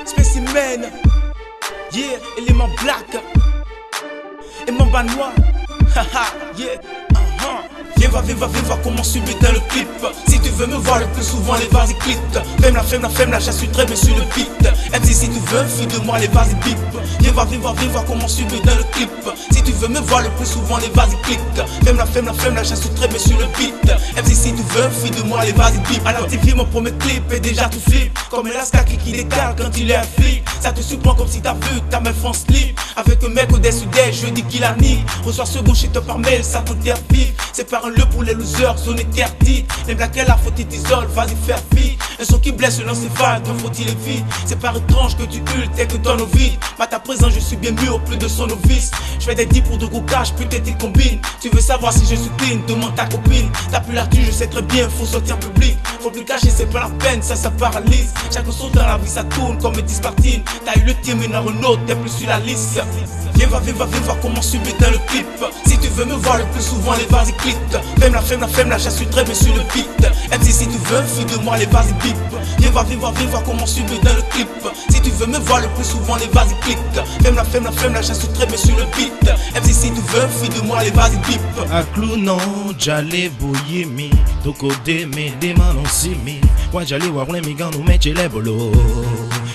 Spécimen, yeah, élément black, et mon banois, haha, yeah, Viens voir comment subir dans le clip. Si tu veux me voir le plus souvent, les vas-y clip. Femme la, je suis très bien sur le beat. MC si tu veux, fuis de moi, les vas-y bip. Viens voir comment subir dans le clip. Si tu veux me voir le plus souvent, les vas-y click. Femme la, je suis très bien sur le beat. MC si tu veux, fuis de moi, les vas-y bip. À la TV, mon premier clip est déjà tout flip. Comme Alaska qui décale quand il est un flip. Ça te surprend comme si t'as vu ta meuf en slip. Avec un mec au sud-est, je dis qu'il a nique. Reçois ce bullshit par mail, ça t'interdit. C'est par un le pour les losers, zone interdite. Les blagues là, faut-il t'isole, vas-y faire vite. Un son qui blesse le lancéphale, donc faut-il éviter. C'est par étrange que tu hurles, t'es que ton ovide. Mais à présent, je suis bien mûr, plus de son novice. Je fais des 10 pour de gros cash, peut-être il combine. Tu veux savoir si je suis clean, demande ta copine. T'as plus la thune, je sais très bien, faut sortir en public. Faut plus cacher, c'est pas la peine, ça paralyse. Chaque chose dans la vie, ça tourne comme une dispartine. T'as eu le tien, mais non, un autre, t'es plus sur la liste. Viens voir comment subir dans le clip. Si tu veux me voir le plus souvent, les vas-y click. Femme la, je suis très bien sur le beat. MC si tu veux, fuis de moi, les vas-y bip. Viens voir comment subir dans le clip. Si tu veux me voir le plus souvent, les vas-y click. Femme la, je suis très bien sur le beat. MC si tu veux, fuis de moi, les vas-y bip. A clounon, j'allais bouillir mi. Toko de me demandons si mi. Moi j'allais voir les migrants nous mettre les bolos.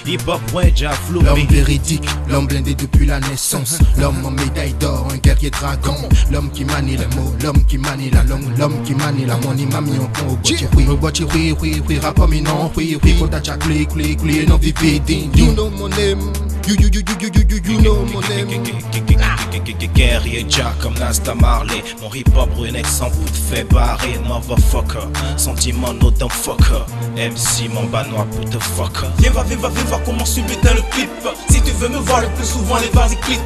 Hip hop, ouais, j'ai flou. L'homme véridique, l'homme blindé depuis la naissance. L'homme en médaille d'or, un guerrier dragon. L'homme qui manie les mots, l'homme qui manie la langue. L'homme qui manie la money, mami, on prend au boîtier. Oui, rap non, oui, kota cha clé, non vividi. You know my name, you know my name. Guerrier Jack comme Nasta Marley. Mon hip hop Brunex sans bout de fait barrer. Motherfucker, sentiment no dumb fucker. MC mon banois put the fucker. Viens voir comment subir dans le clip. Si tu veux me voir le plus souvent, les vas-y click.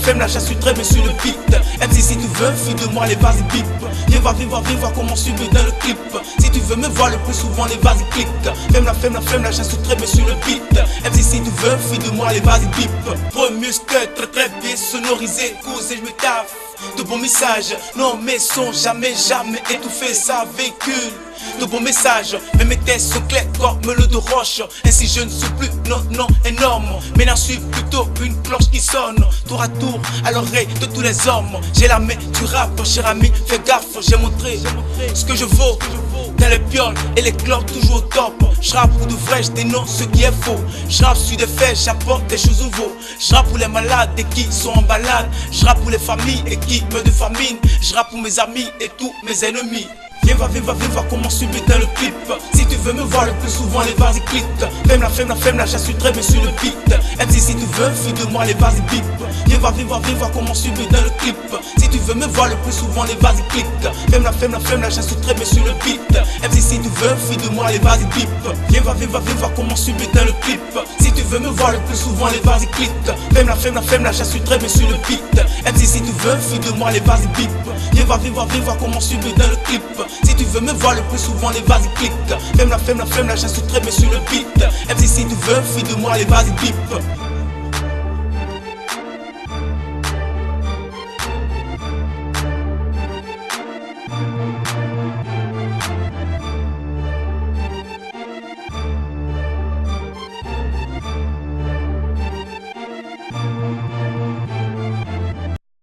Femme la, je suis très bien sur le beat. MC si tu veux, fuis de moi, les vas-y bip. Viens voir comment subir dans le clip. Si tu veux me voir le plus souvent, les vas-y click. Femme la, je suis très bien sur le beat. MC si tu veux, fuis de moi, les vas-y bip. Premier muscle très bien sonorisé. Cause et je me taffe. De bons messages, non mes sons jamais étouffé, ça véhicule de bons messages, mais mes tests sont clairs comme le de roche. Ainsi je ne suis plus, non, énorme, mais n'en suis plutôt une cloche qui sonne tour à tour à l'oreille de tous les hommes. J'ai la main du rap, cher ami, fais gaffe, j'ai montré ce que je vaux dans les pioles et les clopes toujours au top. J'rappe pour de vrai, je dénonce ce qui est faux. J'rappe sur des faits, j'apporte des choses nouveaux. J'rappe pour les malades et qui sont en balade. J'rappe pour les familles et qui meurent de famine. J'rappe pour mes amis et tous mes ennemis. Viens voir comment subir dans le clip. Si tu veux me voir le plus souvent, les vas-y click. Femme la, je suis très bien sur le beat. MC si tu veux, fuis de moi, les vas-y bip. Viens voir comment subir dans le clip. Si tu veux me voir le plus souvent, les vas-y click. Femme la, je suis très bien sur le beat. MC si tu veux, fuis de moi, les vas-y bip. Viens voir comment subir dans le clip. Si tu veux me voir le plus souvent, les vas-y click. Femme la, je suis très bien sur le beat. MC si tu veux, fuis de moi, les vas-y bip. Viens voir comment subir dans le clip. Si tu veux me voir le plus souvent, les vas-y click. Femme la, je suis très bien sur le beat. MC si tu veux, fuis de moi, les vas-y bip.